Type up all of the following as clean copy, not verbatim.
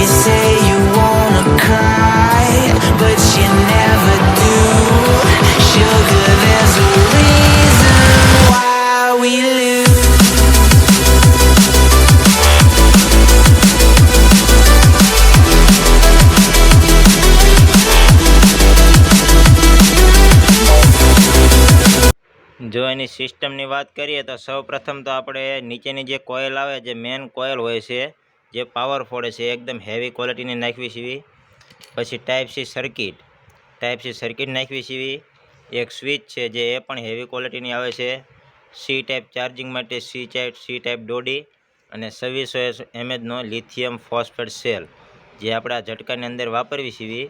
You say you wanna cry, but you never do. Sugar, there's a reason why we lose. જો એની સિસ્ટમની વાત કરીએ તો સૌ પ્રથમ તો આપણે નીચેની જે કોઇલ આવે, જે મેન કોઇલ હોય છે, જે પાવર ફોડે છે, એકદમ હેવી ક્વોલિટીની નાખવી સીવી. પછી ટાઈપ સી સર્કિટ નાખવી સીવી. એક સ્વિચ છે જે એ પણ હેવી ક્વોલિટીની આવે છે. સી ટાઈપ ચાર્જિંગ માટે સી ટાઈપ દોડી અને 2600 mAhનો લિથિયમ ફોસ્ફેટ સેલ જે આપણે આ ઝટકાની અંદર વાપરવી સીવી.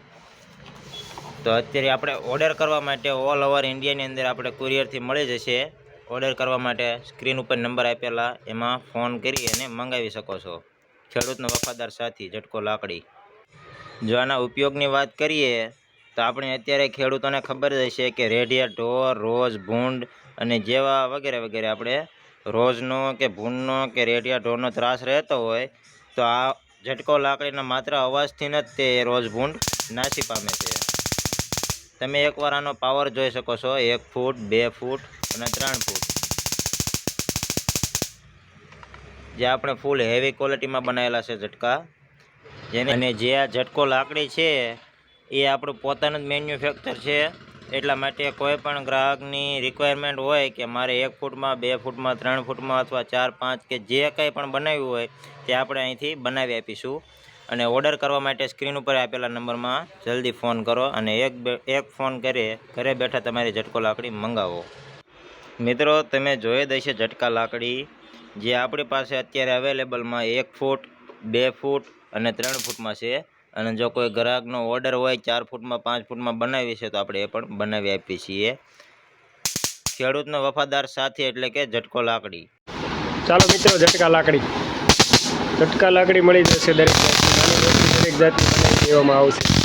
તો અત્યારે આપણે ઓર્ડર કરવા માટે ઓલ ઓવર ઇન્ડિયાની અંદર આપણે કુરિયરથી મળી જશે. ઓર્ડર કરવા માટે સ્ક્રીન ઉપર નંબર આપેલા એમાં ફોન કરી અને મંગાવી શકો છો. ખેડૂતનો વફાદાર સાથી ઝટકો લાકડી. જો આના ઉપયોગની વાત કરીએ તો આપણે અત્યારે ખેડૂતોને ખબર જ હશે કે રેઢિયા ઢોર, રોઝ, ભૂંડ અને જેવા વગેરે વગેરે આપણે રોઝનો કે ભૂંડનો કે રેઢિયા ઢોરનો ત્રાસ રહેતો હોય તો આ ઝટકો લાકડીના માત્ર અવાજથી જ તે રોઝ ભૂંડ નાસી પામે છે. તમે એકવાર આનો પાવર જોઈ શકો છો. 1 ફૂટ, 2 ફૂટ અને 3 ફૂટ જે આપણે ફૂલ હેવી ક્વોલિટીમાં બનાવેલા છે ઝટકા. અને જે આ ઝટકો લાકડી છે એ આપણું પોતાનું જ મેન્યુફેક્ચર છે. એટલા માટે કોઈ પણ ગ્રાહકની રિક્વાયરમેન્ટ હોય કે મારે 1 ફૂટમાં, 2 ફૂટમાં, 3 ફૂટમાં અથવા 4, 5 કે જે કંઈ પણ બનાવ્યું હોય તે આપણે અહીંથી બનાવી આપીશું. અને ઓર્ડર કરવા માટે સ્ક્રીન ઉપર આપેલા નંબરમાં જલ્દી ફોન કરો અને એક ફોન કરી ઘરે બેઠા તમારી ઝટકો લાકડી મંગાવો. મિત્રો, તમે જોઈ દઈશે ઝટકા લાકડી જે આપણી પાસે અત્યારે અવેલેબલમાં 1 ફૂટ, 2 ફૂટ અને 3 ફૂટમાં છે. અને જો કોઈ ગ્રાહકનો ઓર્ડર હોય 4 ફૂટમાં, 5 ફૂટમાં બનાવી છે તો આપણે એ પણ બનાવી આપીએ છીએ. ખેડૂતનો વફાદાર સાથી એટલે કે ઝટકો લાકડી. ચાલો મિત્રો, ઝટકા લાકડી મળી જશે. દરેક જાતની બનાવી દેવામાં આવશે.